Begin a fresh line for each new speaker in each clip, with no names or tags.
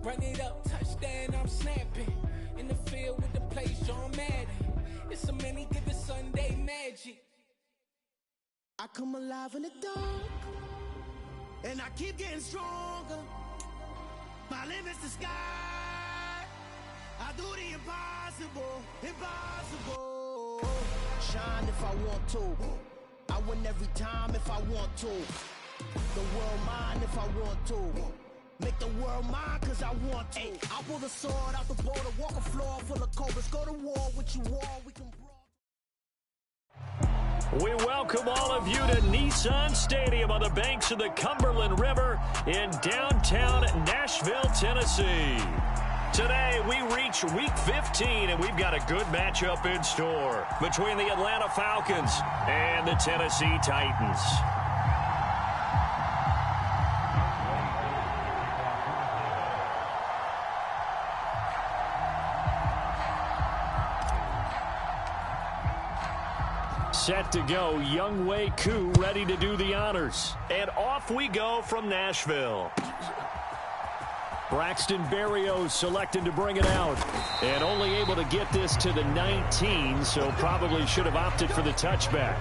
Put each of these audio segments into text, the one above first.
Run it up, touchdown, I'm snapping. In the field with the plays, John Madden. It's a many given Sunday magic.
I come alive in the dark, and I keep getting stronger. My limit's the sky. I do the impossible, impossible. Shine if I want to. I win every time if I want to. The world mine if I want to. Make the world mine cause I want to. I pull the sword out the border, walk a floor full of cobras. Go to war with you all, we can brawl.
We welcome all of you to Nissan Stadium on the banks of the Cumberland River in downtown Nashville, Tennessee. Today, we reach Week 15, and we've got a good matchup in store between the Atlanta Falcons and the Tennessee Titans. Set to go, Yooo ready to do the honors. And off we go from Nashville. Braxton Berrios selected to bring it out. And only able to get this to the 19, so probably should have opted for the touchback.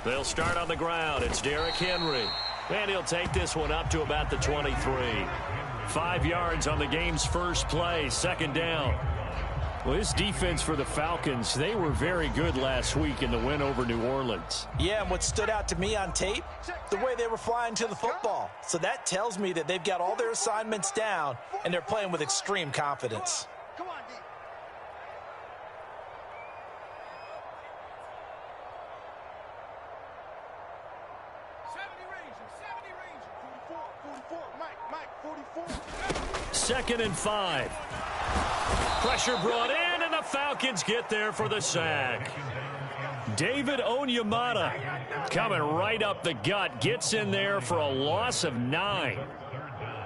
They'll start on the ground. It's Derrick Henry. And he'll take this one up to about the 23. 5 yards on the game's first play, second down. Well, this defense for the Falcons, they were very good last week in the win over New Orleans.
Yeah, and what stood out to me on tape, the way they were flying to the football. So that tells me that they've got all their assignments down, and they're playing with extreme confidence.
Second and 5. Pressure brought in, and the Falcons get there for the sack. David Onyemata coming right up the gut, gets in there for a loss of 9.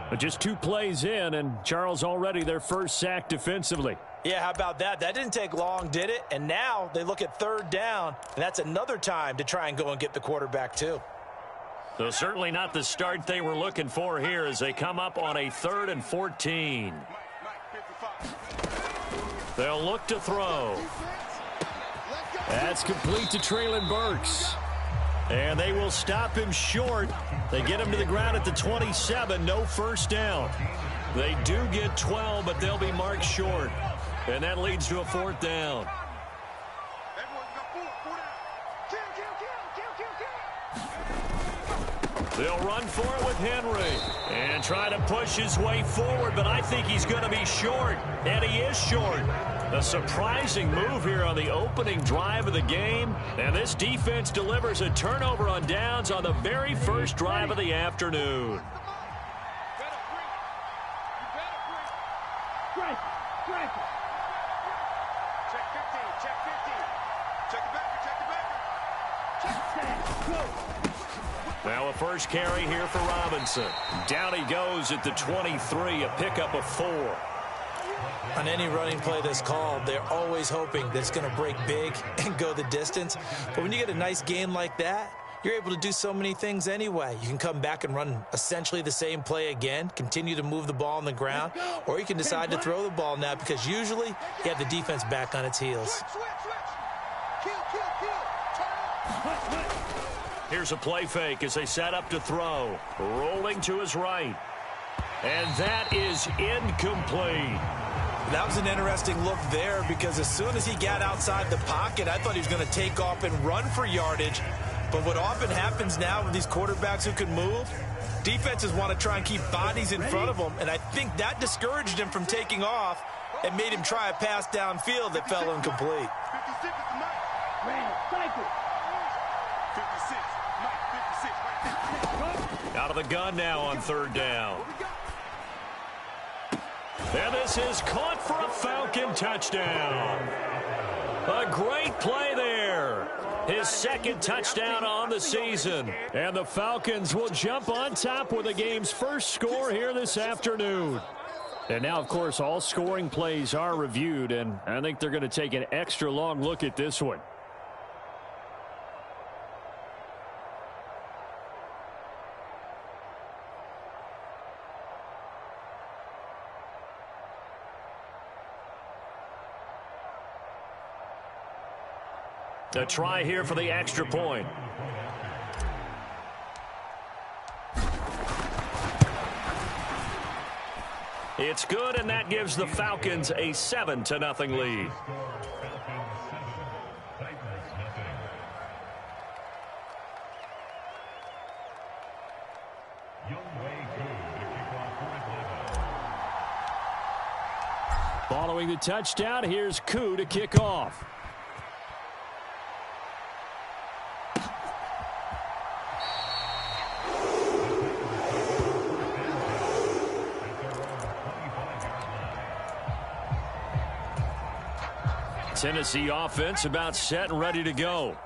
But just 2 plays in, and Charles already their first sack defensively.
Yeah, how about that? That didn't take long, did it? And now they look at third down, and that's another time to try and go and get the quarterback too.
So certainly not the start they were looking for here as they come up on a 3rd and 14. They'll look to throw. That's complete to Treylon Burks. And they will stop him short. They get him to the ground at the 27. No first down. They do get 12, but they'll be marked short. And that leads to a 4th down. They'll run for it with Henry and try to push his way forward, but I think he's going to be short, and he is short. A surprising move here on the opening drive of the game, and this defense delivers a turnover on downs on the very first drive of the afternoon. Now a first carry here for Robinson. Down he goes at the 23, a pickup of 4.
On any running play that's called, they're always hoping that it's going to break big and go the distance. But when you get a nice gain like that, you're able to do so many things anyway. You can come back and run essentially the same play again, continue to move the ball on the ground, or you can decide to throw the ball now because usually you have the defense back on its heels.
Here's a play fake as they set up to throw. Rolling to his right. And that is incomplete.
That was an interesting look there because as soon as he got outside the pocket, I thought he was going to take off and run for yardage. But what often happens now with these quarterbacks who can move, Defenses want to try and keep bodies in front of them, and I think that discouraged him from taking off and made him try a pass downfield that fell incomplete.
56 is Mike. 56.
Out of the gun now on third down. And this is caught for a Falcon touchdown. A great play there. His second touchdown on the season. And the Falcons will jump on top with the game's first score here this afternoon. And now, of course, all scoring plays are reviewed, and I think they're going to take an extra long look at this one. A try here for the extra point. It's good, and that gives the Falcons a 7-0 lead. Following the touchdown, here's Yooo to kick off. Tennessee offense about set and ready to go.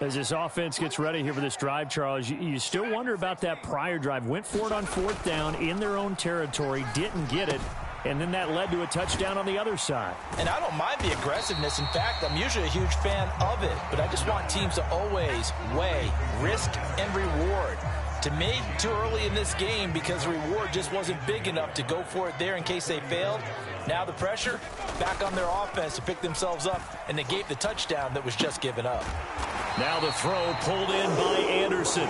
As this offense gets ready here for this drive, Charles, you still wonder about that prior drive. Went for it on fourth down in their own territory, didn't get it, and then that led to a touchdown on the other side. And I don't mind the aggressiveness. In fact, I'm usually a huge fan of it, but I just want teams to always weigh risk and reward. To me, too early in this game because the reward just wasn't big enough to go for it there in case they failed. Now the pressure back on their offense to pick themselves up and negate the touchdown that was just given up. Now the throw pulled in by Anderson.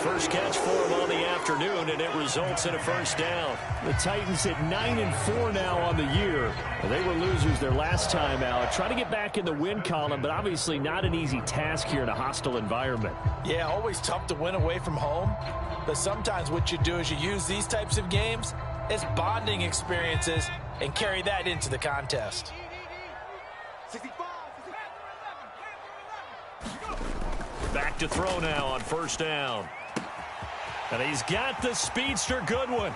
First catch for him on the afternoon, and it results in a first down. The Titans at 9-4 now on the year. They were losers their last time out. Trying to get back in the win column, but obviously not an easy task here in a hostile environment. Yeah, always tough to win away from home. But sometimes what you do is you use these types of games as bonding experiences and carry that into the contest. Back to throw now on first down. And he's got the speedster Goodwin.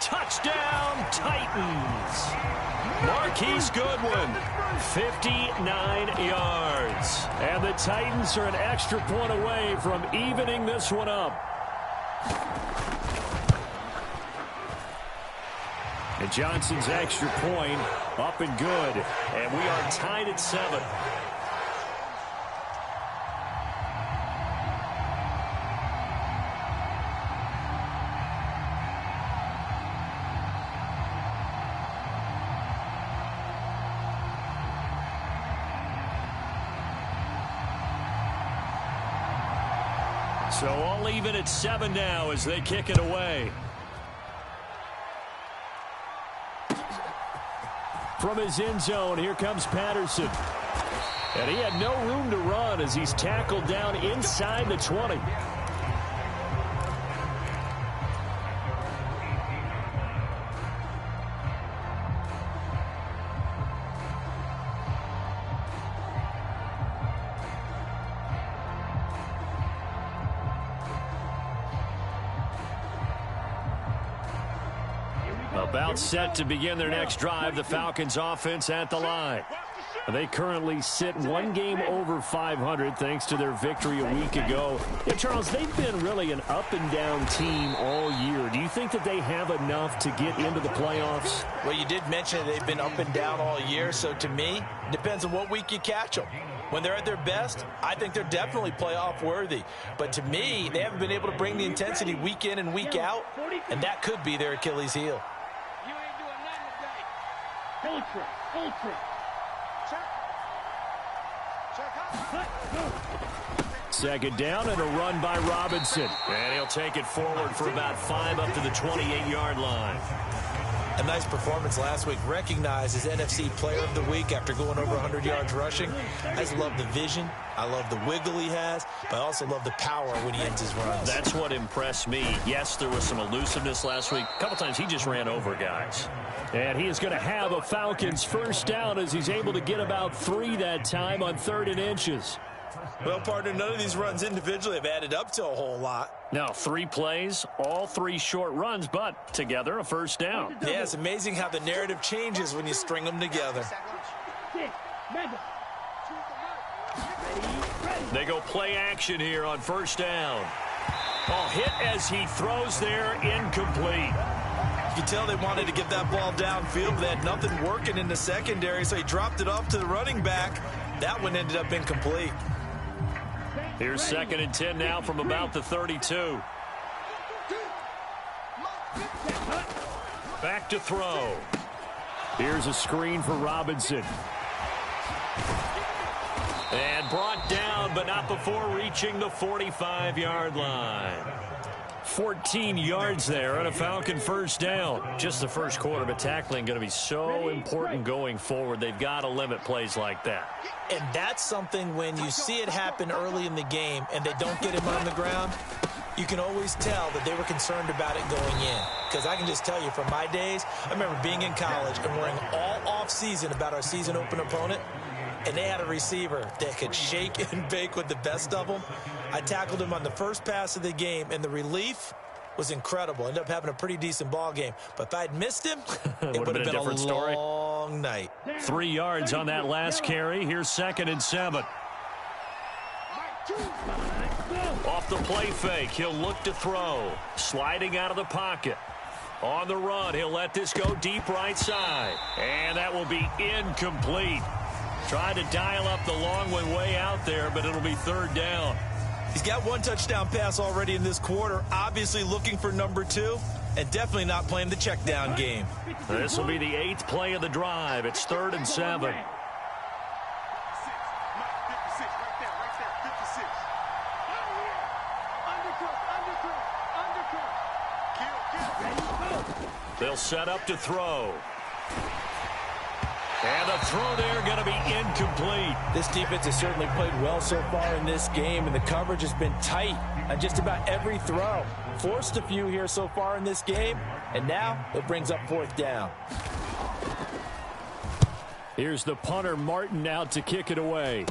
Touchdown, Titans. Marquise Goodwin, 59 yards. And the Titans are an extra point away from evening this one up. And Johnson's extra point up and good. And we are tied at 7. So all even at 7 now as they kick it away. From his end zone, here comes Patterson. And he had no room to run as he's tackled down inside the 20. About set to begin their next drive, the Falcons offense at the line. They currently sit one game over 500 thanks to their victory a week ago. Yeah, Charles, they've been really an up-and-down team all year. Do you think that they have enough to get into the playoffs? Well, you did mention they've been up and down all year, so to me, it depends on what week you catch them. When they're at their best, I think they're definitely playoff worthy. But to me, they haven't been able to bring the intensity week in and week out, and that could be their Achilles heel. Ultra. Second down and a run by Robinson. And he'll take it forward for about 5 up to the 28-yard line.
A nice performance last week. Recognized as NFC Player of the Week after going over 100 yards rushing. I just love the vision. I love the wiggle he has, but I also love the power when he ends his runs.
That's what impressed me. Yes, there was some elusiveness last week. A couple times he just ran over guys. And he is going to have a Falcons first down as he's able to get about 3 that time on 3rd and inches.
Well, partner, none of these runs individually have added up to a whole lot.
Now, 3 plays, all 3 short runs, but together a first down.
Yeah, it's amazing how the narrative changes when you string them together.
They go play action here on first down. Oh, hit as he throws there, incomplete.
You can tell they wanted to get that ball downfield, but they had nothing working in the secondary, so he dropped it off to the running back. That one ended up incomplete.
Here's 2nd and 10 now from about the 32. Back to throw. Here's a screen for Robinson. And brought down, but not before reaching the 45-yard line. 14 yards there on a Falcon first down. Just the first quarter, but tackling going to be so important going forward. They've got to limit plays like that.
And that's something when you see it happen early in the game and they don't get him on the ground, you can always tell that they were concerned about it going in. Because I can just tell you from my days, I remember being in college and worrying all off-season about our season open opponent, and they had a receiver that could shake and bake with the best of them. I tackled him on the first pass of the game, and the relief was incredible. Ended up having a pretty decent ball game. But if I'd missed him, it would have been a long night.
3 yards on that last carry. Here's 2nd and 7. Off the play fake, he'll look to throw. Sliding out of the pocket. On the run, he'll let this go deep right side. And that will be incomplete. Tried to dial up the long one way out there, but it'll be 3rd down.
He's got 1 touchdown pass already in this quarter, obviously looking for number 2, and definitely not playing the check down game.
This will be the 8th play of the drive. It's 3rd and 7. They'll set up to throw. And the throw there going to be incomplete.
This defense has certainly played well so far in this game, and the coverage has been tight on just about every throw. Forced a few here so far in this game, and now it brings up 4th down.
Here's the punter, Martin, out to kick it away.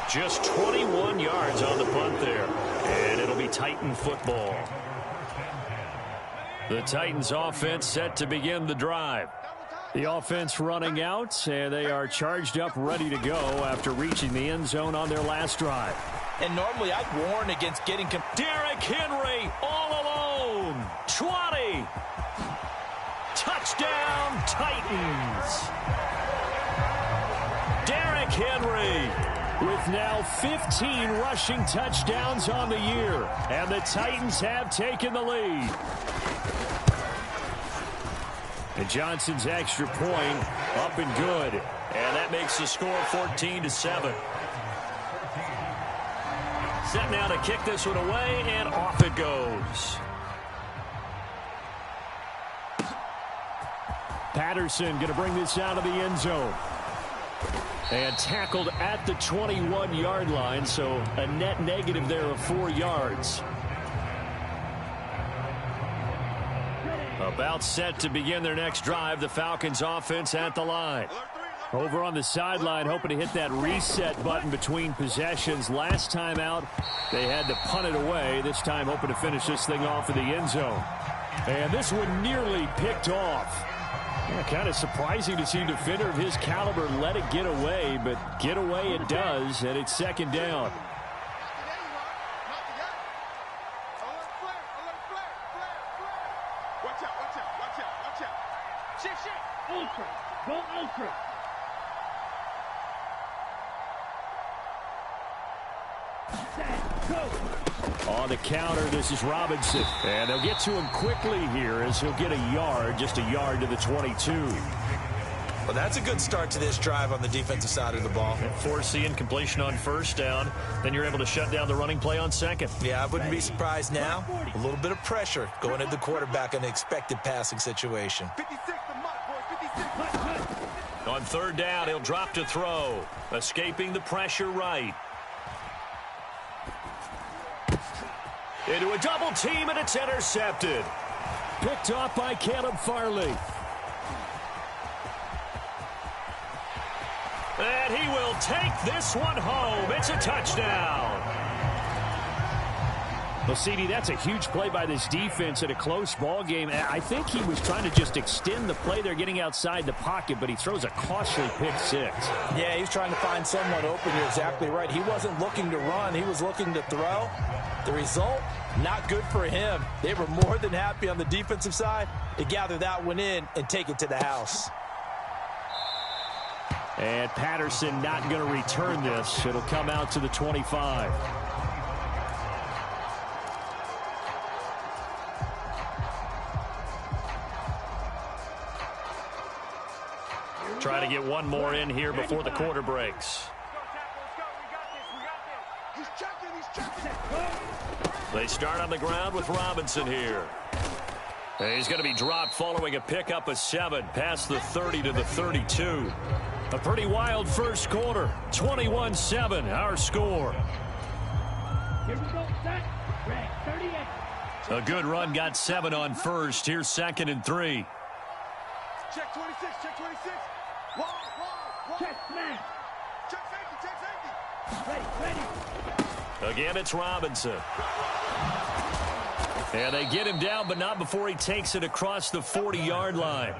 Just 21 yards on the punt there, and it'll be Titan football. The Titans offense set to begin the drive. The offense running out, and they are charged up, ready to go after reaching the end zone on their last drive.
And normally I'd warn against getting...
Derrick Henry all alone. 20. Touchdown, Titans. Derrick Henry with now 15 rushing touchdowns on the year. And the Titans have taken the lead. And Johnson's extra point up and good. And that makes the score 14-7. Set now to kick this one away, and off it goes. Patterson going to bring this out of the end zone. And tackled at the 21-yard line, so a net negative there of 4 yards. About set to begin their next drive, the Falcons offense at the line. Over on the sideline, hoping to hit that reset button between possessions. Last time out, they had to punt it away. This time, hoping to finish this thing off in the end zone. And this one nearly picked off. Yeah, kind of surprising to see a defender of his caliber let it get away, but get away it does, and it's 2nd down. On the counter, this is Robinson. And they'll get to him quickly here as he'll get a yard, just a yard to the 22.
Well, that's a good start to this drive on the defensive side of the ball.
Force the incompletion on first down. Then you're able to shut down the running play on second.
Yeah, I wouldn't be surprised now. A little bit of pressure going at the quarterback in an expected passing situation.
56 the mark, boys. 56.
On third down, he'll drop to throw. Escaping the pressure right. Into a double team, and it's intercepted. Picked off by Caleb Farley. And he will take this one home. It's a touchdown.
Well, CD, that's a huge play by this defense in a close ball game. I think he was trying to just extend the play. They're getting outside the pocket, but he throws a costly pick six.
Yeah, he's trying to find someone open. You're exactly right. He wasn't looking to run. He was looking to throw. The result, not good for him. They were more than happy on the defensive side to gather that one in and take it to the house.
And Patterson not going to return this. It'll come out to the 25.
Try to get one more in here before the quarter breaks. They start on the ground with Robinson here. And he's going to be dropped following a pickup of 7 past the 30 to the 32. A pretty wild first quarter. 21-7, our score.
Here we go, set. Greg, 38.
A good run, got 7 on first. Here's 2nd and 3.
Check 26, check 26. Wall.
Check smash.
Check safety.
Ready.
Again, it's Robinson. And they get him down, but not before he takes it across the 40-yard line.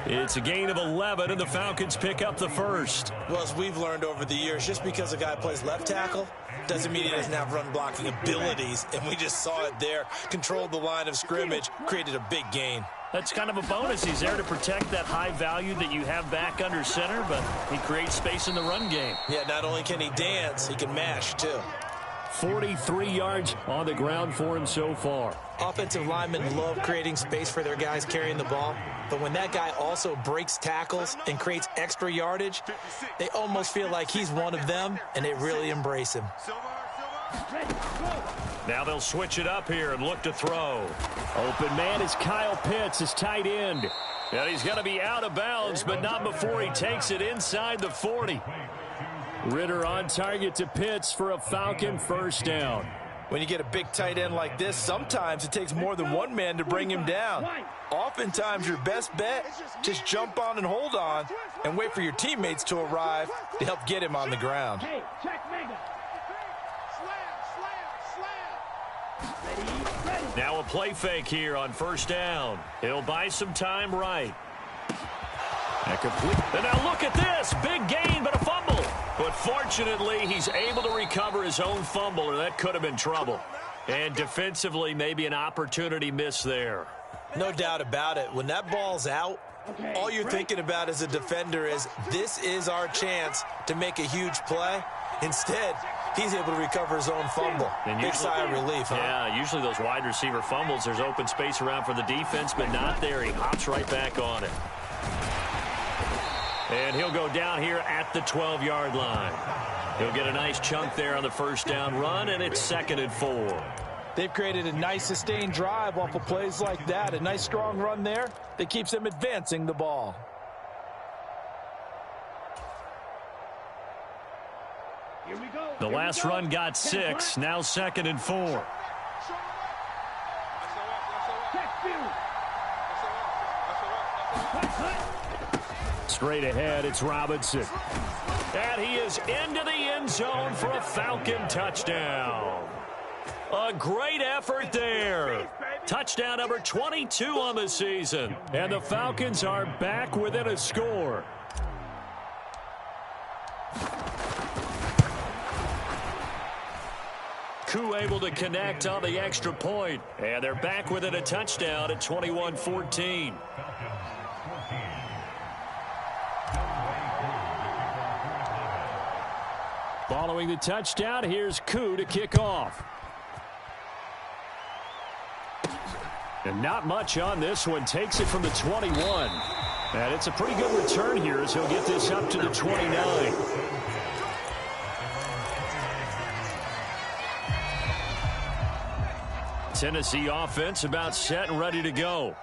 It's a gain of 11, and the Falcons pick up the first.
Well, as we've learned over the years, just because a guy plays left tackle doesn't mean he doesn't have run-blocking abilities, and we just saw it there. Controlled the line of scrimmage, created a big gain.
That's kind of a bonus. He's there to protect that high value that you have back under center, but he creates space in the run game.
Yeah, not only can he dance, he can mash, too.
43 yards on the ground for him so far.
Offensive linemen love creating space for their guys carrying the ball, but when that guy also breaks tackles and creates extra yardage, they almost feel like he's one of them, and they really embrace him.
Now they'll switch it up here and look to throw.
Open man is Kyle Pitts, his tight end.
And he's going to be out of bounds, but not before he takes it inside the 40.
Ritter on target to Pitts for a Falcon first down.
When you get a big tight end like this, sometimes it takes more than one man to bring him down. Oftentimes, your best bet, just jump on and hold on and wait for your teammates to arrive to help get him on the ground.
Hey, check mega. Slam. Ready.
Now a play fake here on first down. He'll buy some time right. And now look at this. Big gain, but a fumble. But fortunately, he's able to recover his own fumble, or that could have been trouble. And defensively, maybe an opportunity miss there.
No doubt about it. When that ball's out, all you're thinking about as a defender is, this is our chance to make a huge play. Instead, he's able to recover his own fumble. Big sigh of relief, huh?
Yeah, usually those wide receiver fumbles, there's open space around for the defense, but not there. He hops right back on it. And he'll go down here at the 12-yard line. He'll get a nice chunk there on the first down run, and it's 2nd and 4.
They've created a nice sustained drive off of plays like that. A nice strong run there that keeps them advancing the ball.
Here we go.
The last run got 6, now 2nd and 4.
Check view.
Straight ahead, it's Robinson.
And he is into the end zone for a Falcon touchdown. A great effort there. Touchdown number 22 on the season.
And the Falcons are back within a score.
Koo able to connect on the extra point. And they're back within a touchdown at 21-14.
Following the touchdown, here's Koo to kick off. And not much on this one. Takes it from the 21. And it's a pretty good return here as he'll get this up to the 29. Tennessee offense about set and ready to go.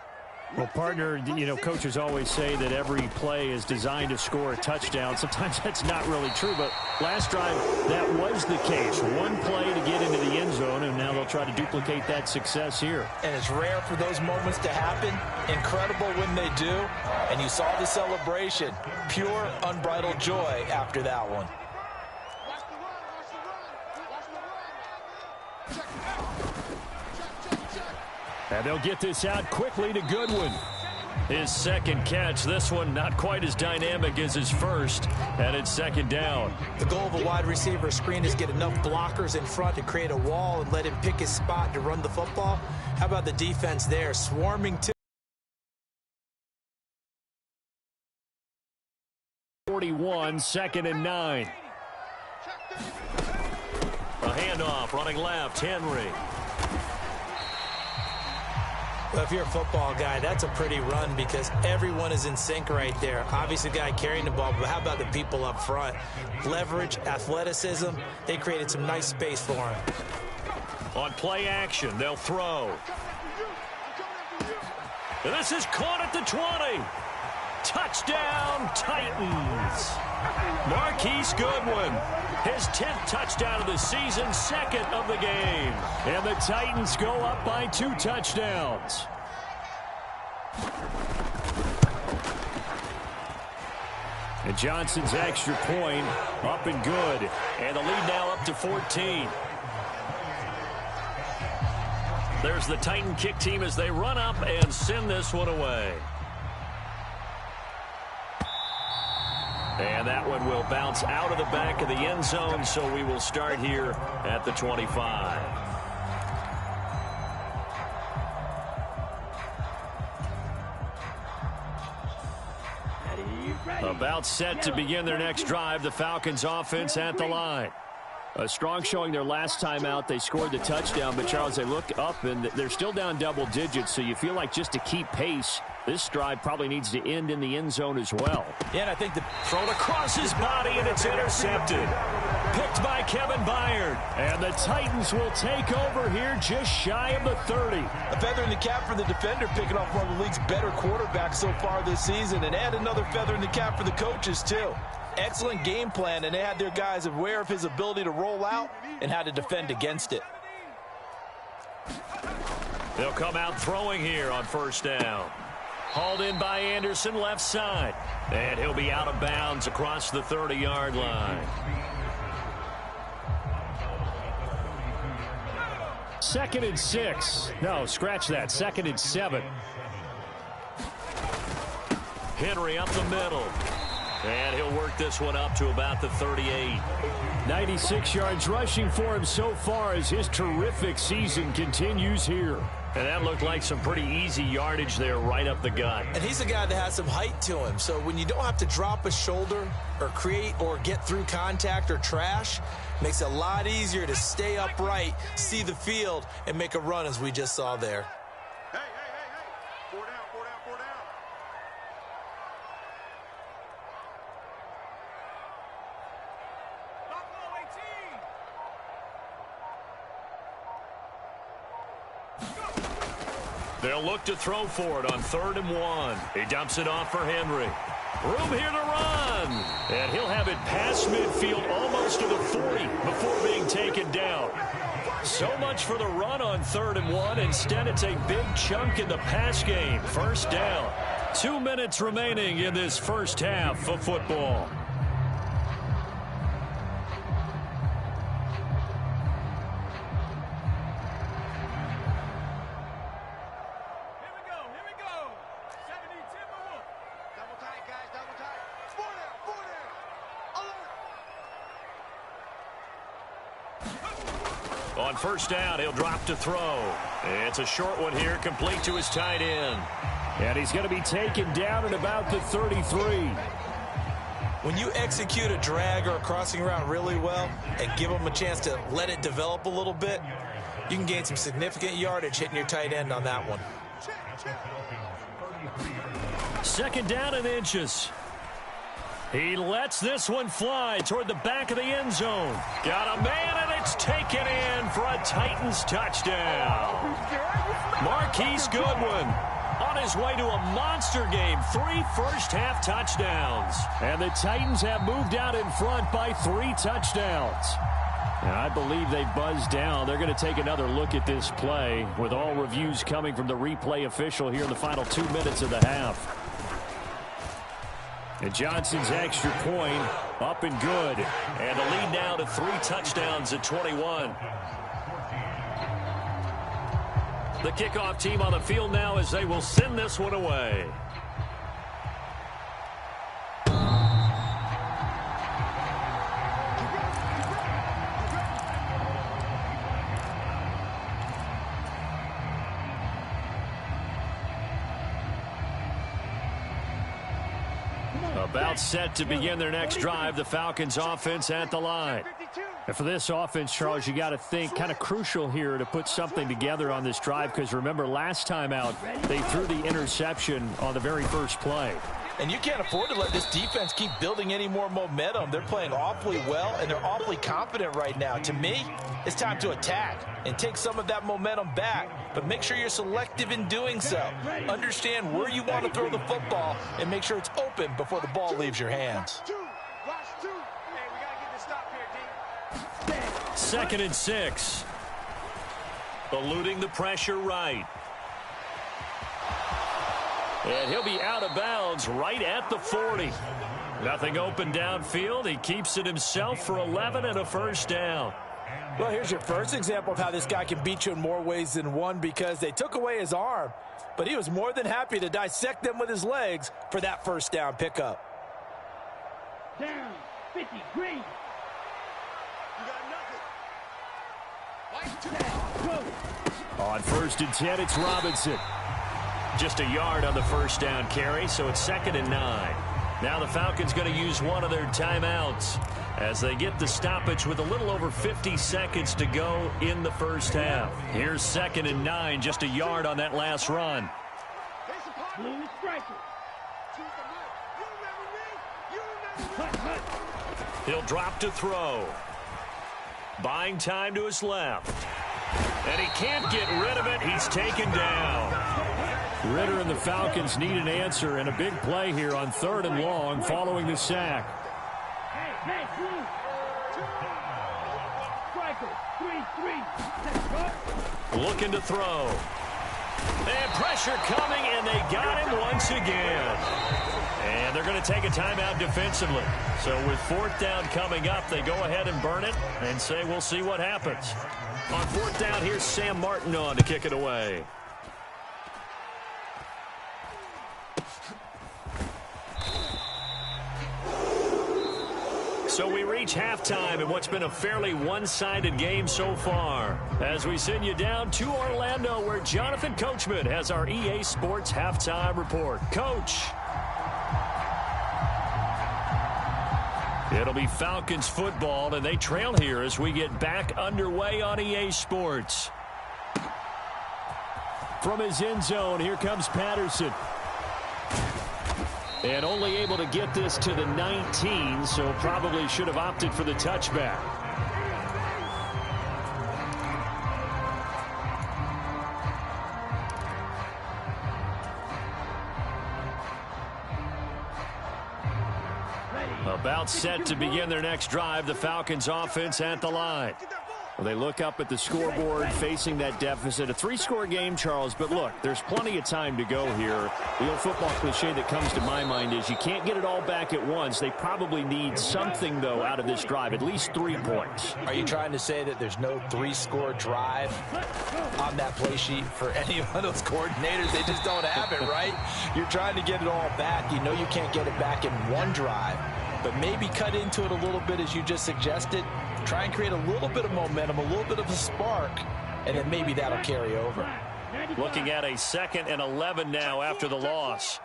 Well, partner, coaches always say that every play is designed to score a touchdown. Sometimes that's not really true, but last drive, that was the case. One play to get into the end zone, and now they'll try to duplicate that success here.
And it's rare for those moments to happen. Incredible when they do. And you saw the celebration. Pure, unbridled joy after that one.
And they'll get this out quickly to Goodwin. His second catch. This one not quite as dynamic as his first. And it's second down.
The goal of a wide receiver screen is get enough blockers in front to create a wall and let him pick his spot to run the football. How about the defense there? Swarming to
41, 2nd and 9. A handoff, running left, Henry.
Well, if you're a football guy, that's a pretty run because everyone is in sync right there. Obviously, the guy carrying the ball, but how about the people up front? Leverage, athleticism, they created some nice space for him.
On play action, they'll throw. And this is caught at the 20. Touchdown, Titans. Marquise Goodwin, his 10th touchdown of the season, second of the game.
And the Titans go up by 2 touchdowns. And Johnson's extra point up and good.
And the lead now up to 14. There's the Titan kick team as they run up and send this one away. And that one will bounce out of the back of the end zone, so we will start here at the 25. About set to begin their next drive, the Falcons offense at the line.
A strong showing their last time out. They scored the touchdown, but, Charles, they look up, and they're still down double digits, so you feel like just to keep pace, this drive probably needs to end in the end zone as well.
Yeah, and I think the thrown across his body, and it's intercepted. Picked by Kevin Byard.
And the Titans will take over here just shy of the 30.
A feather in the cap for the defender, picking off one of the league's better quarterbacks so far this season, and add another feather in the cap for the coaches, too. Excellent game plan, and they had their guys aware of his ability to roll out and how to defend against it.
They'll come out throwing here on first down. Hauled in by Anderson, left side. And he'll be out of bounds across the 30-yard line.
Second and 6. No, scratch that. 2nd and 7.
Henry up the middle. And he'll work this one up to about the 38.
96 yards rushing for him so far as his terrific season continues here.
And that looked like some pretty easy yardage there right up the gut.
And he's a guy that has some height to him. So when you don't have to drop a shoulder or create or get through contact or trash, makes it a lot easier to stay upright, see the field, and make a run as we just saw there.
Hey. 4 down.
They'll look to throw for it on 3rd and 1. He dumps it off for Henry. Room here to run. And he'll have it past midfield almost to the 40 before being taken down. So much for the run on 3rd and 1. Instead, it's a big chunk in the pass game. First down. 2 minutes remaining in this first half of football. On first down, he'll drop to throw. It's a short one here, complete to his tight end.
And he's going to be taken down at about the 33.
When you execute a drag or a crossing route really well and give them a chance to let it develop a little bit, you can gain some significant yardage hitting your tight end on that one.
Second down and inches. He lets this one fly toward the back of the end zone. Got a man, and it's taken in for a Titans touchdown. Marquise Goodwin on his way to a monster game. 3 first-half touchdowns. And the Titans have moved out in front by 3 touchdowns. And I believe they buzzed down. They're going to take another look at this play with all reviews coming from the replay official here in the final 2 minutes of the half. And Johnson's extra point up and good. And the lead now to 3 touchdowns at 21. The kickoff team on the field now as they will send this one away. About set to begin their next drive, the Falcons offense at the line. And for this offense, Charles, you got to think kind of crucial here to put something together on this drive, because remember last time out they threw the interception on the very first play.
And you can't afford to let this defense keep building any more momentum. They're playing awfully well, and they're awfully confident right now. To me, it's time to attack and take some of that momentum back. But make sure you're selective in doing so. Understand where you want to throw the football and make sure it's open before the ball leaves your hands.
Second and 6. Eluding the pressure right. And he'll be out of bounds right at the 40. Nothing open downfield. He keeps it himself for 11 and a first down.
Well, here's your first example of how this guy can beat you in more ways than one, because they took away his arm, but he was more than happy to dissect them with his legs for that first down pickup.
Down, 50, green.
On 1st and 10, it's Robinson. Just a yard on the first down carry, so it's 2nd and 9. Now the Falcons going to use one of their timeouts as they get the stoppage with a little over 50 seconds to go in the first half. Here's 2nd and 9, just a yard on that last run.
Blue striker.
He'll drop to throw. Buying time to his left. And he can't get rid of it. He's taken down. Ritter and the Falcons need an answer, and a big play here on 3rd and long following the sack.
Hey, blue. Striker, 3-3.
Looking to throw. And pressure coming, and they got him once again. And they're going to take a timeout defensively. So with 4th down coming up, they go ahead and burn it and say we'll see what happens. On 4th down, here's Sam Martin on to kick it away. So we reach halftime in what's been a fairly one-sided game so far, as we send you down to Orlando, where Jonathan Coachman has our EA Sports halftime report. Coach. It'll be Falcons football, and they trail here as we get back underway on EA Sports. From his end zone, here comes Patterson. And only able to get this to the 19, so probably should have opted for the touchback. About set to begin their next drive, the Falcons offense at the line. Well, they look up at the scoreboard facing that deficit. A 3-score game, Charles, but look, there's plenty of time to go here. The old football cliche that comes to my mind is you can't get it all back at once. They probably need something, though, out of this drive, at least 3 points.
Are you trying to say that there's no 3-score drive on that play sheet for any of those coordinators? They just don't have it, right? You're trying to get it all back. You know you can't get it back in one drive, but maybe cut into it a little bit as you just suggested. Try and create a little bit of momentum, a little bit of a spark, and then maybe that'll carry over.
Looking at a 2nd and 11 now after the loss.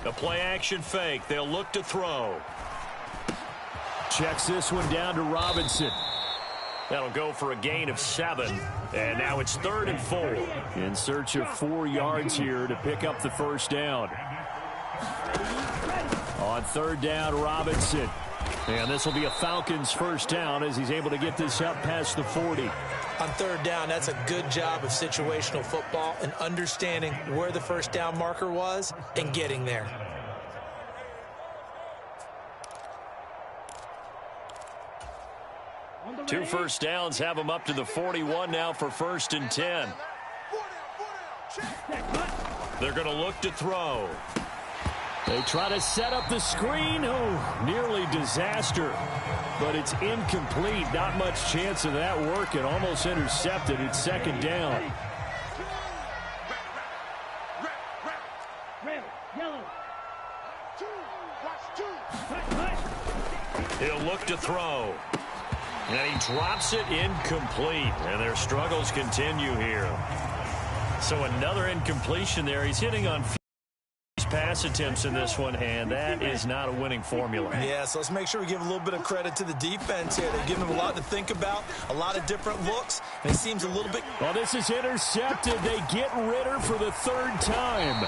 The play action fake. They'll look to throw. Checks this one down to Robinson. That'll go for a gain of 7. And now it's 3rd and 4.
In search of 4 yards here to pick up the first down. On 3rd down, Robinson. And this will be a Falcons first down as he's able to get this up past the 40.
On 3rd down, that's a good job of situational football and understanding where the first down marker was and getting there.
Two first downs have him up to the 41 now for 1st and 10. They're going to look to throw.
They try to set up the screen. Oh, nearly disaster. But it's incomplete. Not much chance of that working. Almost intercepted. It's 2nd down.
He'll look to throw. And he drops it incomplete. And their struggles continue here. So another incompletion there. He's hitting on pass attempts in this one, and that is not a winning formula.
Yeah, so let's make sure we give a little bit of credit to the defense here. They've given them a lot to think about, a lot of different looks, and it seems a little bit...
Well, this is intercepted. They get Ritter for the 3rd time.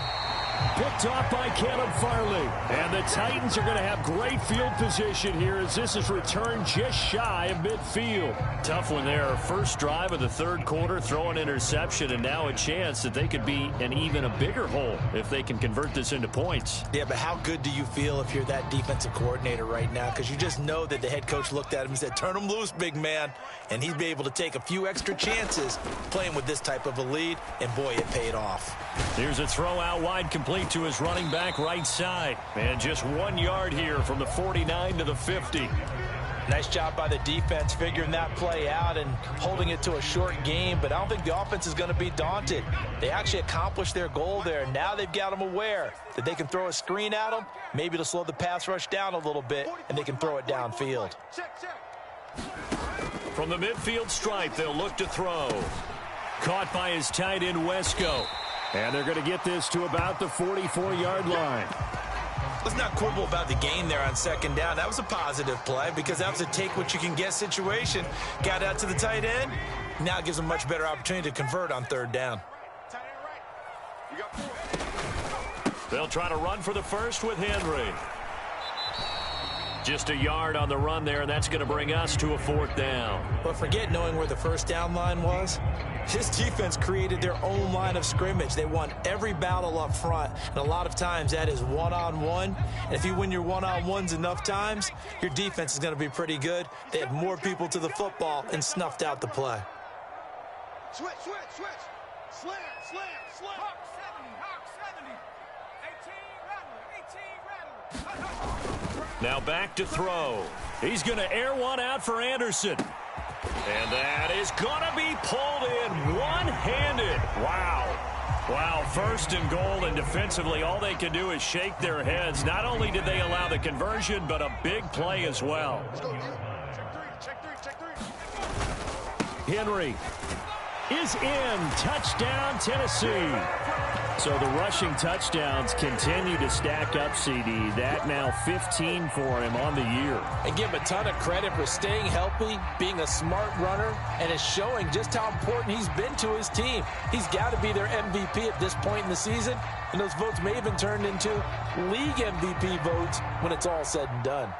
Picked off by Caleb Farley. And the Titans are going to have great field position here as this is returned just shy of midfield.
Tough one there. First drive of the 3rd quarter, throw an interception, and now a chance that they could be in even a bigger hole if they can convert this into points.
Yeah, but how good do you feel if you're that defensive coordinator right now? Because you just know that the head coach looked at him and said, turn him loose, big man. And he'd be able to take a few extra chances playing with this type of a lead, and boy, it paid off.
Here's a throw out wide, complete to his running back right side. And just 1 yard here from the 49 to the 50.
Nice job by the defense figuring that play out and holding it to a short game, but I don't think the offense is going to be daunted. They actually accomplished their goal there. Now they've got them aware that they can throw a screen at them, maybe to slow the pass rush down a little bit, and they can throw it downfield.
From the midfield stripe, they'll look to throw. Caught by his tight end, Wesco.
And they're going to get this to about the 44-yard line.
Let's not quibble about the gain there on 2nd down. That was a positive play because that was a take-what-you-can-get situation. Got out to the tight end. Now it gives them a much better opportunity to convert on 3rd down.
They'll try to run for the first with Henry. Just a yard on the run there, and that's going to bring us to a 4th down.
But forget knowing where the first down line was. This defense created their own line of scrimmage. They won every battle up front, and a lot of times that is one-on-one. And if you win your one-on-ones enough times, your defense is going to be pretty good. They had more people to the football and snuffed out the play.
Switch. Slam.
Hawk 70. 18 rattler.
Now back to throw. He's going to air one out for Anderson. And that is going to be pulled in one-handed. Wow, 1st and goal, and defensively all they can do is shake their heads. Not only did they allow the conversion, but a big play as well.
Check three.
Henry is in. Touchdown, Tennessee. So the rushing touchdowns continue to stack up, CD. That now 15 for him on the year.
And give him a ton of credit for staying healthy, being a smart runner, and is showing just how important he's been to his team. He's got to be their MVP at this point in the season, and those votes may even turn into league MVP votes when it's all said and done.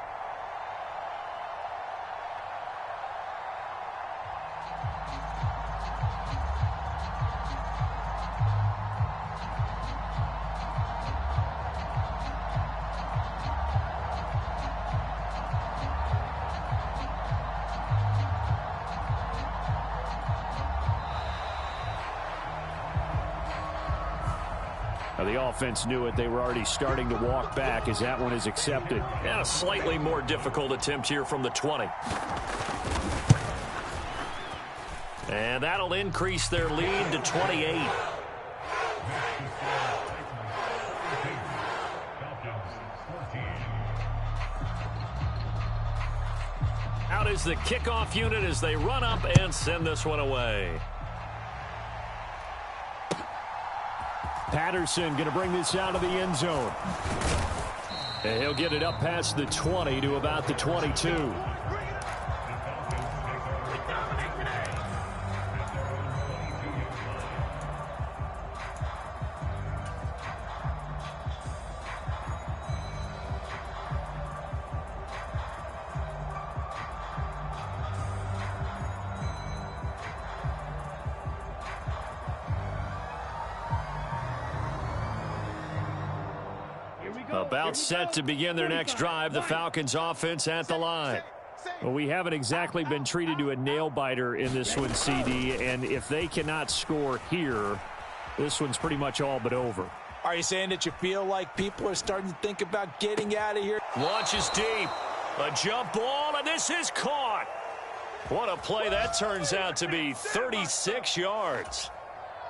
The offense knew it. They were already starting to walk back as that one is accepted.
And a slightly more difficult attempt here from the 20. And that'll increase their lead to 28. Out is the kickoff unit as they run up and send this one away.
Patterson going to bring this out of the end zone. And he'll get it up past the 20 to about the 22.
About set to begin their next drive, the Falcons offense at the line.
Well, we haven't exactly been treated to a nail-biter in this one, CD, and if they cannot score here, this one's pretty much all but over.
Are you saying that you feel like people are starting to think about getting out of here?
Launches deep. A jump ball, and this is caught. What a play that turns out to be, 36 yards.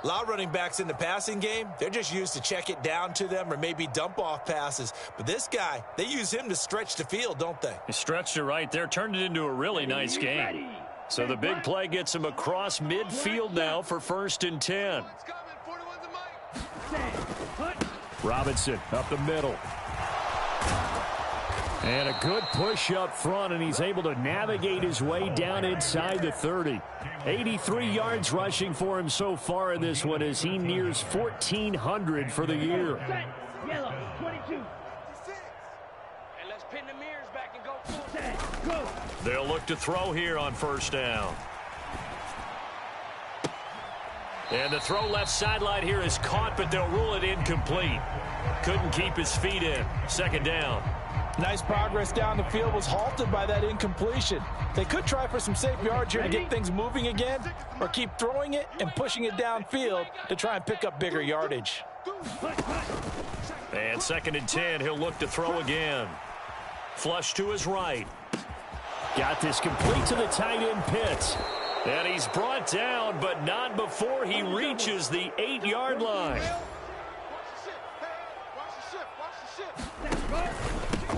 A lot of running backs in the passing game, they're just used to check it down to them or maybe dump off passes. But this guy, they use him to stretch the field, don't they?
He stretched it right there, turned it into a really nice game. So the big play gets him across midfield now for 1st and 10.
Robinson up the middle. And a good push up front, and he's able to navigate his way down inside the 30. 83 yards rushing for him so far in this one as he nears 1,400 for the year.
Yellow, 22.
And let's pin the mirrors back and go full.
Go.
They'll look to throw here on 1st down. And the throw left sideline here is caught, but they'll rule it incomplete. Couldn't keep his feet in. 2nd down.
Nice progress down the field was halted by that incompletion. They could try for some safe yards here to get things moving again, or keep throwing it and pushing it downfield to try and pick up bigger yardage.
And 2nd and 10, he'll look to throw again. Flush to his right.
Got this complete to the tight end Pitts.
And he's brought down, but not before he reaches the 8-yard line.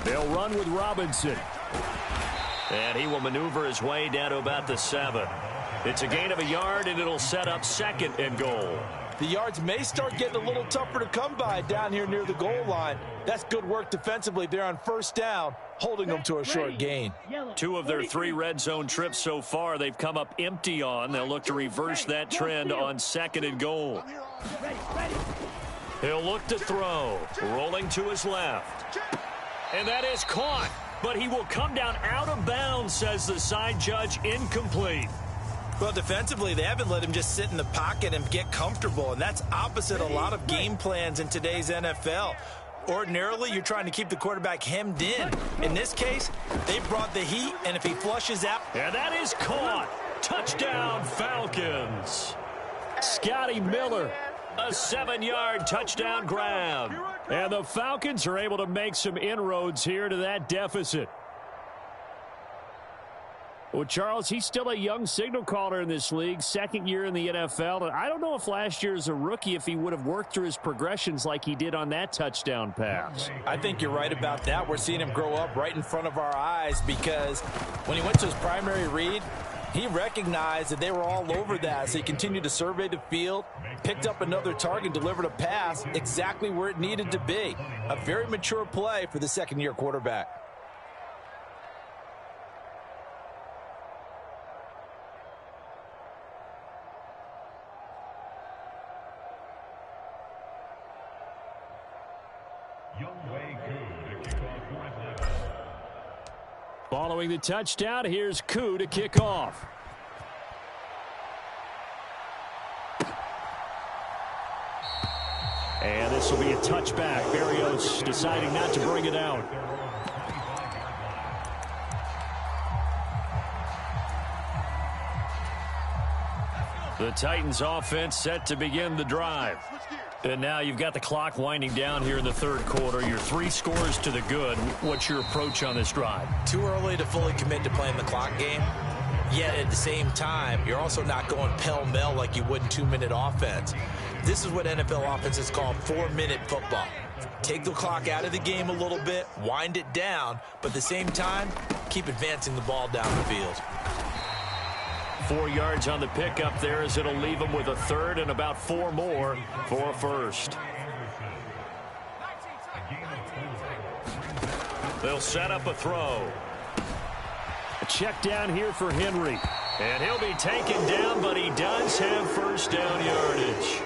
They'll run with Robinson.
And he will maneuver his way down to about the 7. It's a gain of a yard, and it'll set up 2nd and goal.
The yards may start getting a little tougher to come by down here near the goal line. That's good work defensively there on 1st down, holding them to a short gain.
2 of their 3 red zone trips so far they've come up empty on. They'll look to reverse that trend on 2nd and goal. He'll look to throw, rolling to his left. And that is caught, but he will come down out of bounds, says the side judge, incomplete.
Well, defensively, they haven't let him just sit in the pocket and get comfortable, and that's opposite a lot of game plans in today's NFL. Ordinarily, you're trying to keep the quarterback hemmed in. In this case, they brought the heat, and if he flushes out...
And that is caught. Touchdown, Falcons. Scotty Miller, a 7-yard touchdown grab.
And the Falcons are able to make some inroads here to that deficit. Well, Charles, he's still a young signal caller in this league, 2nd year in the NFL. And I don't know if last year as a rookie, if he would have worked through his progressions like he did on that touchdown pass.
I think you're right about that. We're seeing him grow up right in front of our eyes because when he went to his primary read, he recognized that they were all over that, so he continued to survey the field, picked up another target, delivered a pass exactly where it needed to be. A very mature play for the 2nd-year quarterback.
Following the touchdown, here's Koo to kick off. And this will be a touchback. Berrios deciding not to bring it out.
The Titans offense set to begin the drive. And now you've got the clock winding down here in the 3rd quarter. Your 3 scores to the good. What's your approach on this drive?
Too early to fully commit to playing the clock game. Yet at the same time, you're also not going pell-mell like you would in 2-minute offense. This is what NFL offenses call 4-minute football. Take the clock out of the game a little bit, wind it down, but at the same time, keep advancing the ball down the field.
4 yards on the pickup there as it'll leave them with a 3rd and about 4 more for a 1st. They'll set up a throw.
A check down here for Henry.
And he'll be taken down, but he does have 1st down yardage.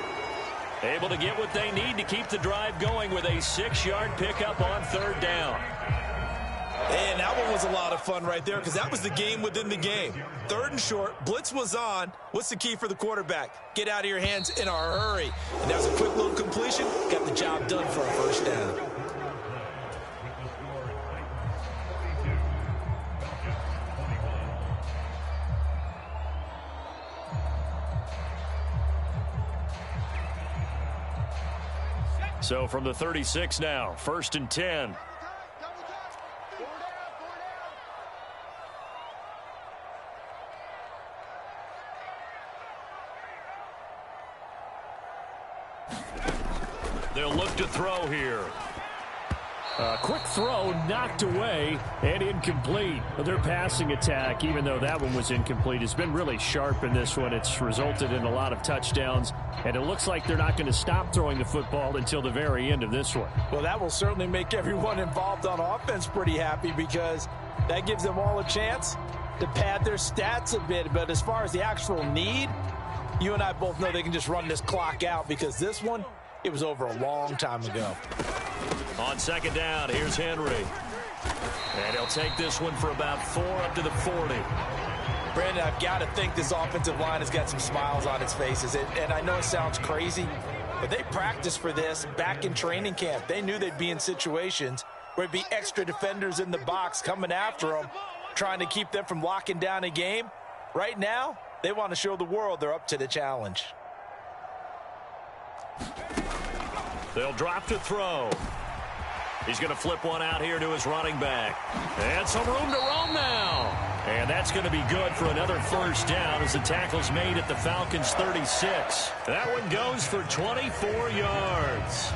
Able to get what they need to keep the drive going with a 6-yard pickup on 3rd down.
And that one was a lot of fun right there because that was the game within the game. 3rd and short, blitz was on. What's the key for the quarterback? Get out of your hands in a hurry. And that was a quick little completion. Got the job done for a 1st down.
So from the 36 now, 1st and 10. They'll look to throw here.
Quick throw knocked away and incomplete. Their passing attack, even though that one was incomplete, has been really sharp in this one. It's resulted in a lot of touchdowns, and it looks like they're not going to stop throwing the football until the very end of this one.
Well, that will certainly make everyone involved on offense pretty happy because that gives them all a chance to pad their stats a bit. But as far as the actual need, you and I both know they can just run this clock out because this one, it was over a long time ago.
On 2nd down, here's Henry. And he'll take this one for about 4 up to the 40.
Brandon, I've got to think this offensive line has got some smiles on its faces. And I know it sounds crazy, but they practiced for this back in training camp. They knew they'd be in situations where it'd be extra defenders in the box coming after them, trying to keep them from locking down a game. Right now, they want to show the world they're up to the challenge.
They'll drop to throw. He's going to flip one out here to his running back. And some room to roam now. And that's going to be good for another 1st down as the tackle's made at the Falcons' 36. That one goes for 24 yards.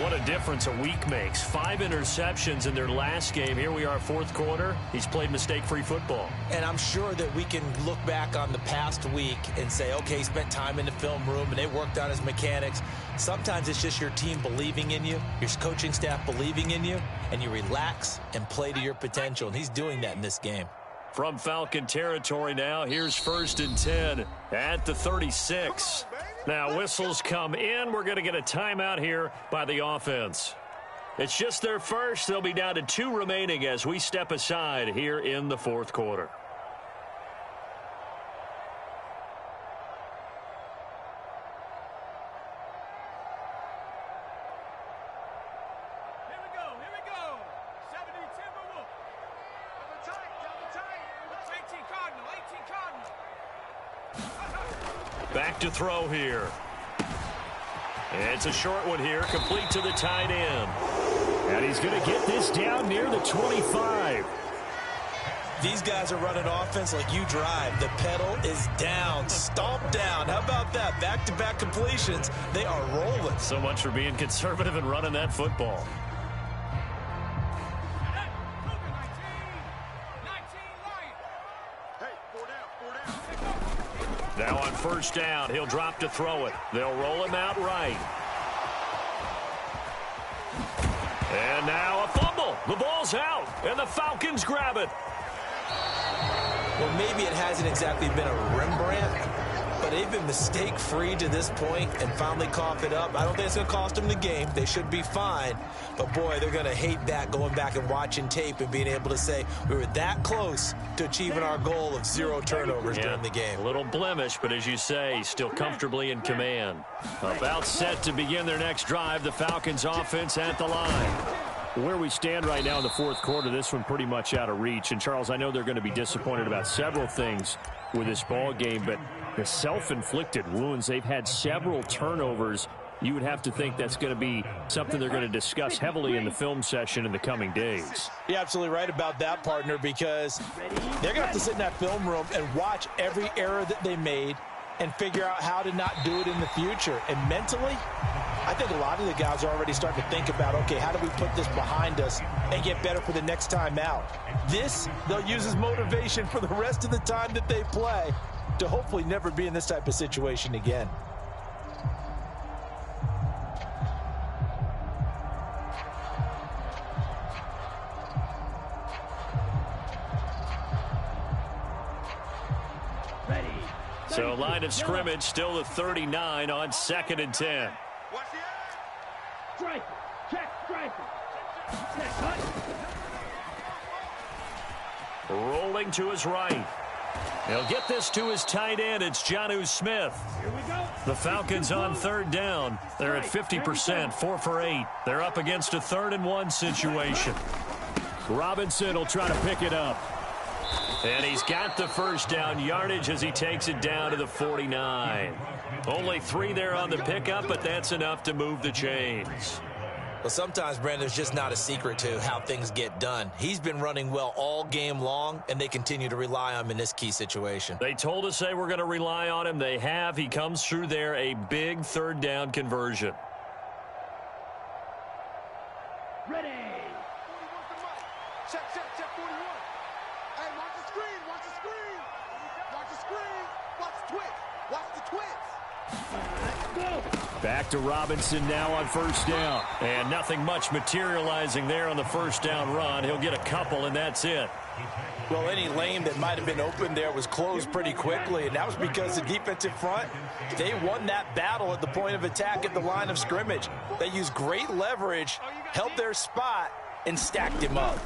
What a difference a week makes. 5 interceptions in their last game. Here we are, 4th quarter. He's played mistake-free football.
And I'm sure that we can look back on the past week and say, okay, he spent time in the film room and they worked on his mechanics. Sometimes it's just your team believing in you, your coaching staff believing in you, and you relax and play to your potential. And he's doing that in this game.
From Falcon territory now, here's 1st and 10 at the 36. Now whistles come in. We're going to get a timeout here by the offense. It's just their first. They'll be down to 2 remaining as we step aside here in the 4th quarter. Back to throw here. It's a short one here, complete to the tight end.
And he's going to get this down near the 25.
These guys are running offense like you drive. The pedal is down, stomp down. How about that? Back-to-back completions. They are rolling.
So much for being conservative and running that football. Now on 1st down, he'll drop to throw it. They'll roll him out right. And now a fumble. The ball's out, and the Falcons grab it.
Well, maybe it hasn't exactly been a Rembrandt, but they've been mistake-free to this point and finally cough it up. I don't think it's going to cost them the game. They should be fine. But, boy, they're going to hate that going back and watching tape and being able to say we were that close to achieving our goal of 0 turnovers during the game.
A little blemish, but as you say, still comfortably in command. About set to begin their next drive, the Falcons offense at the line.
Where we stand right now in the 4th quarter, this one pretty much out of reach. And, Charles, I know they're going to be disappointed about several things with this ball game, but the self-inflicted wounds, they've had several turnovers. You would have to think that's going to be something they're going to discuss heavily in the film session in the coming days.
You're absolutely right about that, partner, because they're going to have to sit in that film room and watch every error that they made and figure out how to not do it in the future. And mentally, I think a lot of the guys are already starting to think about, okay, how do we put this behind us and get better for the next time out? This, they'll use as motivation for the rest of the time that they play to hopefully never be in this type of situation again.
So line of scrimmage still the 39 on 2nd and 10.
Striker, check, striker. Set, cut.
Rolling to his right. He'll get this to his tight end. It's Yooo Smith.
Here we go.
The Falcons on 3rd down. They're at 50%, 4 for 8. They're up against a 3rd and 1 situation.
Robinson will try to pick it up.
And he's got the first down yardage as he takes it down to the 49. Only 3 there on the pickup, but that's enough to move the chains.
Well, sometimes, Brandon, there's just not a secret to how things get done. He's been running well all game long, and they continue to rely on him in this key situation.
They told us they were going to rely on him. They have. He comes through there, a big third down conversion.
Ready.
41 to Mike. Check, 41. Hey, watch the screen, watch the screen. Watch the screen. Watch the twitch. Watch the twitch.
Back to Robinson now on first down.
And nothing much materializing there on the first down run. He'll get a couple, and that's it.
Well, any lane that might have been open there was closed pretty quickly, and that was because the defensive front, they won that battle at the point of attack at the line of scrimmage. They used great leverage, held their spot, and stacked him up.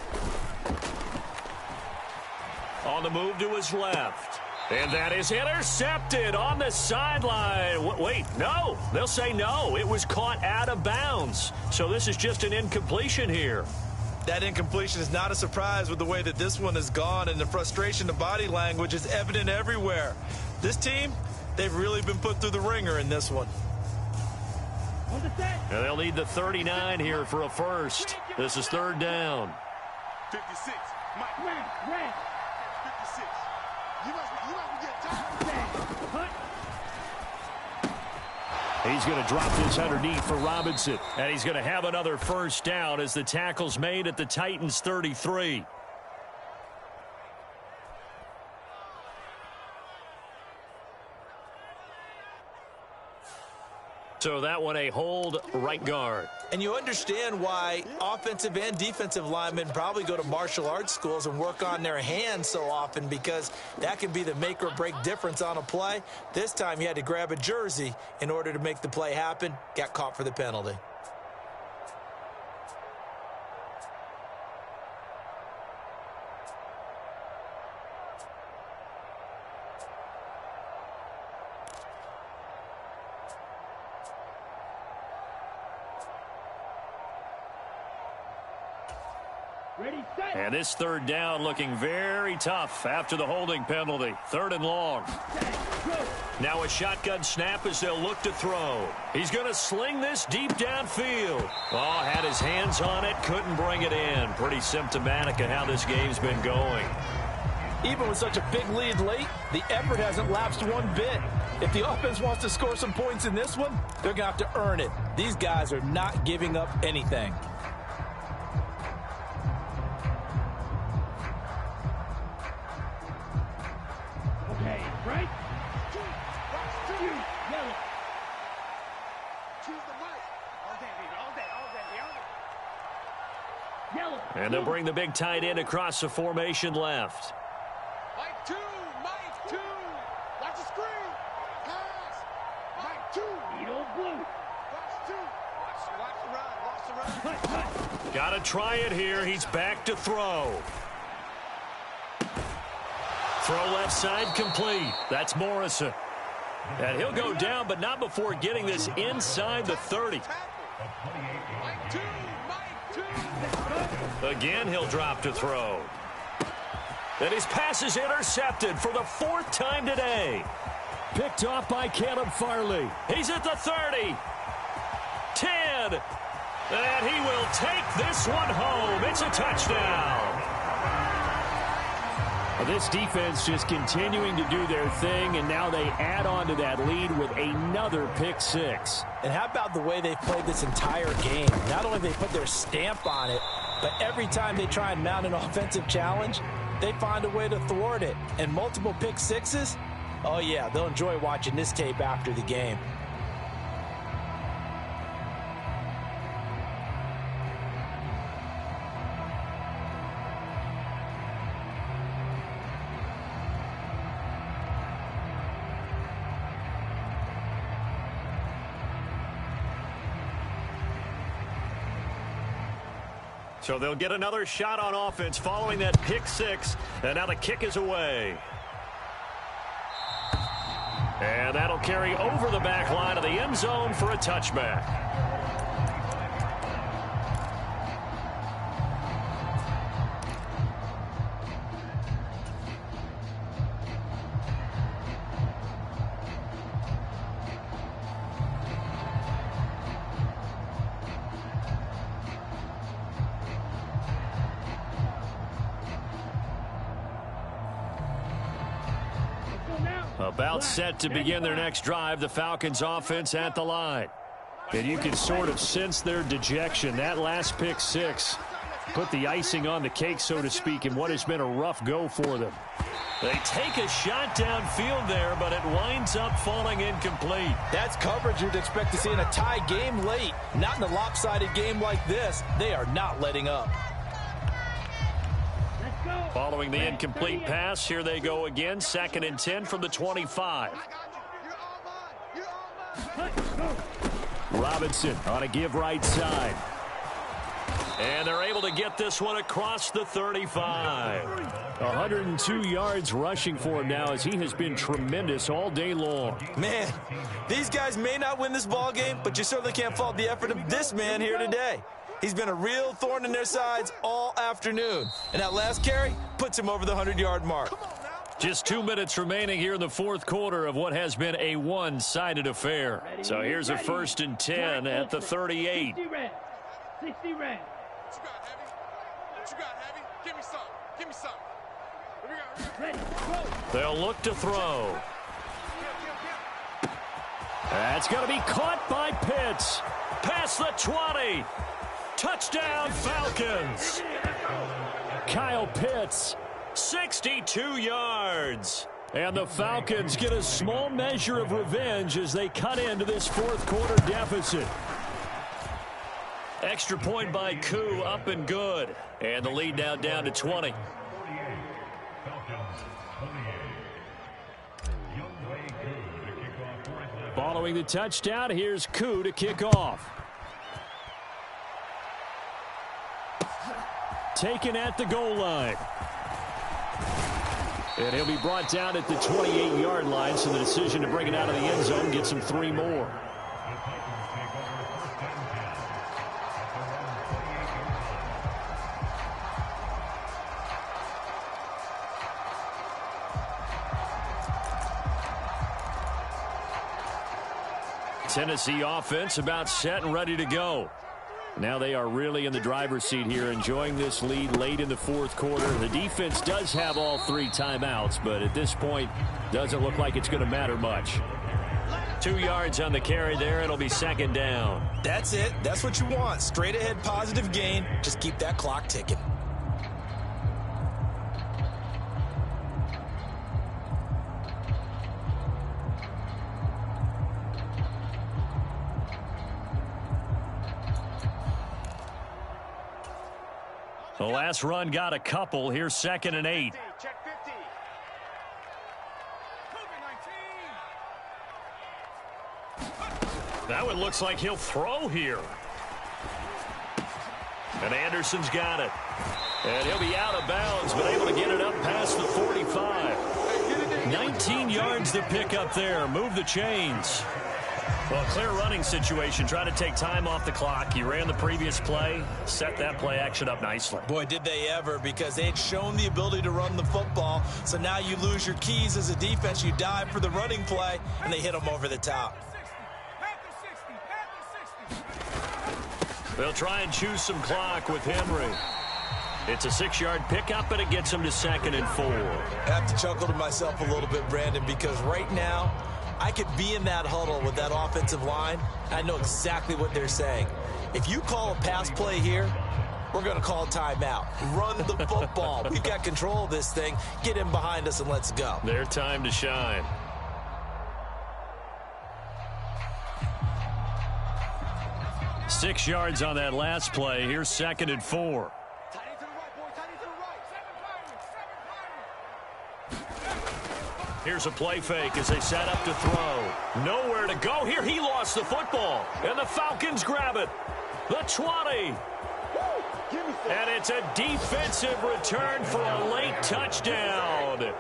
On the move to his left. And that is intercepted on the sideline. Wait, no. They'll say no. It was caught out of bounds. So this is just an incompletion here.
That incompletion is not a surprise with the way that this one has gone, and the frustration of body language is evident everywhere. This team, they've really been put through the ringer in this one.
On the set.
And they'll need the 39 here for a first. This is third down.
56. Mike.
Red.
56. You must get time.
Cut.
He's going to drop this underneath for Robinson.
And he's going to have another first down as the tackle's made at the Titans' 33. So that one a hold right guard.
And you understand why offensive and defensive linemen probably go to martial arts schools and work on their hands so often, because that can be the make or break difference on a play. This time he had to grab a jersey in order to make the play happen. Got caught for the penalty.
Ready, set.
And this third down looking very tough after the holding penalty. Third and long.
Set. Go.
Now a shotgun snap as they'll look to throw. He's going to sling this deep downfield. Oh, had his hands on it, couldn't bring it in. Pretty symptomatic of how this game's been going.
Even with such a big lead late, the effort hasn't lapsed one bit. If the offense wants to score some points in this one, they're going to have to earn it. These guys are not giving up anything.
Okay, right. Yellow.
Choose the mic. All day, baby. All day.
Yellow.
And they'll bring the big tight end across the formation left.
Mike 2. Mike 2. Watch the screen. Pass. Mike 2.
Eagle blue.
Watch 2. Watch the run. Watch the run.
Cut, cut.
Got to try it here. He's back to throw. Throw left side complete. That's Morrison. And he'll go down, but not before getting this inside the 30.
Mike 2. Mike 2.
Again, he'll drop to throw. And his pass is intercepted for the 4th time today.
Picked off by Caleb Farley.
He's at the 30. 10. And he will take this one home. It's a touchdown.
This defense just continuing to do their thing, and now they add on to that lead with another pick six.
And how about the way they've played this entire game? Not only have they put their stamp on it, but every time they try and mount an offensive challenge, they find a way to thwart it. And multiple pick sixes? Oh, yeah, they'll enjoy watching this tape after the game.
So they'll get another shot on offense following that pick six. And now the kick is away. And that'll carry over the back line of the end zone for a touchback.
About set to begin their next drive, the Falcons offense at the line. And you can sort of sense their dejection. That last pick six put the icing on the cake, so to speak, in what has been a rough go for them. They take a shot downfield there, but it winds up falling incomplete.
That's coverage you'd expect to see in a tie game late. Not in a lopsided game like this. They are not letting up.
Following the incomplete pass, here they go again. 2nd and 10 from the 25. Robinson on a give right side. And they're able to get this one across the 35. 102 yards rushing for him now, as he has been tremendous all day long.
Man, these guys may not win this ball game, but you certainly can't fault the effort of this man here today. He's been a real thorn in their sides all afternoon. And that last carry puts him over the 100-yard mark.
Just 2 minutes remaining here in the fourth quarter of what has been a one-sided affair. So here's a 1st and 10 at the 38.
60 red. 60 red.
What you got, Heavy? Give me some. Give me some.
Ready, go.
They'll look to throw. That's going to be caught by Pitts. Past the 20. Touchdown, Falcons. Kyle Pitts, 62 yards. And the Falcons get a small measure of revenge as they cut into this fourth quarter deficit. Extra point by Koo, up and good. And the lead now down to 20. Following the touchdown, here's Koo to kick off. Taken at the goal line. And he'll be brought down at the 28-yard line, so the decision to bring it out of the end zone gets him 3 more. Tennessee offense about set and ready to go. Now they are really in the driver's seat here, enjoying this lead late in the fourth quarter. The defense does have all 3 timeouts, but at this point, doesn't look like it's going to matter much. 2 yards on the carry there. It'll be 2nd down.
That's it. That's what you want. Straight ahead positive gain. Just keep that clock ticking.
The last run got a couple. Here's 2nd and 8.
Check 50.
That one looks like he'll throw here. And Anderson's got it. And he'll be out of bounds, but able to get it up past the 45. 19 yards to pick up there. Move the chains. Well, clear running situation. Try to take time off the clock. He ran the previous play, set that play action up nicely.
Boy, did they ever, because they had shown the ability to run the football. So now you lose your keys as a defense. You dive for the running play, and they hit them over the top.
They'll try and choose some clock with Henry. It's a 6-yard pickup, and it gets him to 2nd and 4.
I have to chuckle to myself a little bit, Brandon, because right now, I could be in that huddle with that offensive line. I know exactly what they're saying. If you call a pass play here, we're going to call timeout. Run the football. We've got control of this thing. Get in behind us and let's go.
Their time to shine. Six yards on that last play. Here's 2nd and 4. Here's a play fake as they set up to throw. Nowhere to go here. He lost the football. And the Falcons grab it. The 20. And it's a defensive return for a late touchdown.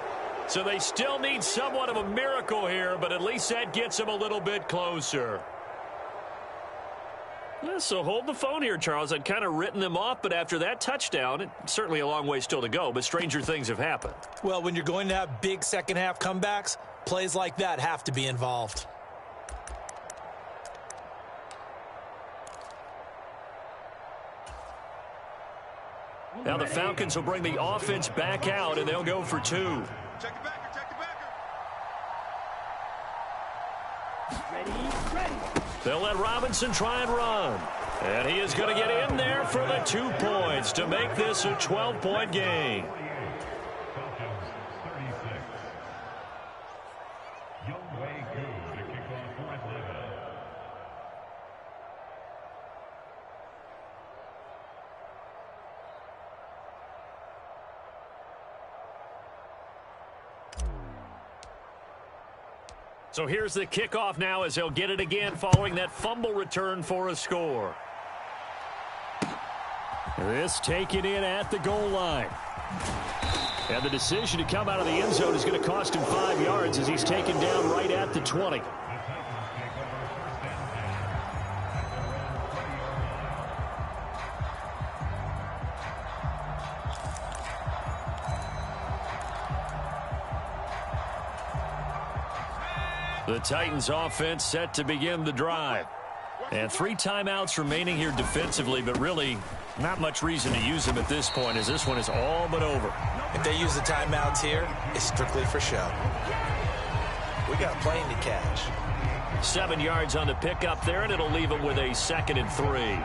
So they still need somewhat of a miracle here, but at least that gets them a little bit closer. Yeah, so hold the phone here, Charles. I'd kind of written them off, but after that touchdown, it's certainly a long way still to go, but stranger things have happened.
Well, when you're going to have big second-half comebacks, plays like that have to be involved.
Now the Falcons will bring the offense back out, and they'll go for 2.
Check the backer, check the backer.
They'll let Robinson try and run. And he is going to get in there for the 2 points to make this a 12-point game. So here's the kickoff now as he'll get it again following that fumble return for a score.
This taken in at the goal line. And the decision to come out of the end zone is going to cost him 5 yards as he's taken down right at the 20.
The Titans offense set to begin the drive. And 3 timeouts remaining here defensively, but really not much reason to use them at this point as this one is all but over.
If they use the timeouts here, it's strictly for show. We got a plane to catch.
7 yards on the pickup there, and it'll leave them with a 2nd and 3.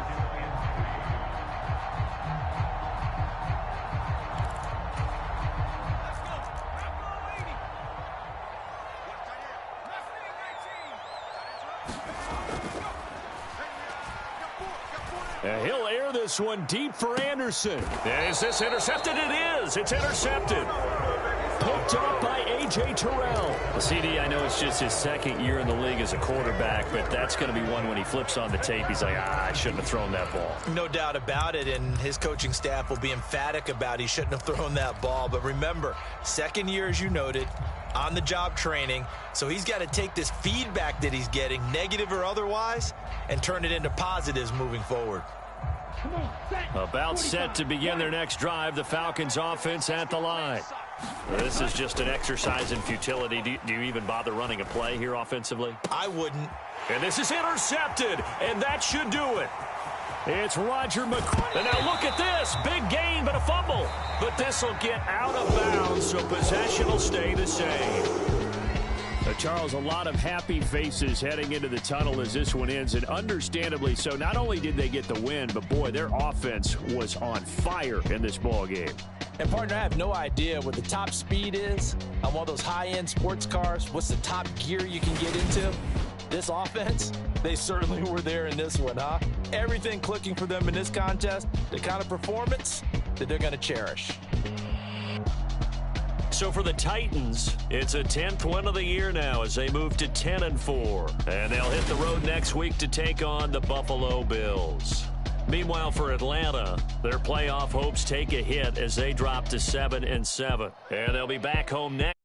And he'll air this one deep for Anderson.
Is this intercepted? It is. It's intercepted.
Picked up by A.J. Terrell.
CD, I know it's just his 2nd year in the league as a quarterback, but that's going to be one when he flips on the tape. He's like, I shouldn't have thrown that ball.
No doubt about it, and his coaching staff will be emphatic about he shouldn't have thrown that ball. But remember, 2nd year, as you noted, on-the-job training, so he's got to take this feedback that he's getting, negative or otherwise, and turn it into positives moving forward.
About set to begin their next drive, the Falcons offense at the line. This is just an exercise in futility. Do you even bother running a play here offensively?
I wouldn't.
And this is intercepted, and that should do it.
It's Roger McCoy.
And now look at this. Big gain, but a fumble. But this will get out of bounds, so possession will stay the same.
Charles, a lot of happy faces heading into the tunnel as this one ends, and understandably so. Not only did they get the win, but, boy, their offense was on fire in this ball game.
And, partner, I have no idea what the top speed is on one of those high-end sports cars. What's the top gear you can get into? This offense, they certainly were there in this one, huh? Everything clicking for them in this contest, the kind of performance that they're going to cherish.
So for the Titans, it's a 10th win of the year now as they move to 10-4. And they'll hit the road next week to take on the Buffalo Bills. Meanwhile, for Atlanta, their playoff hopes take a hit as they drop to 7-7. And they'll be back home next.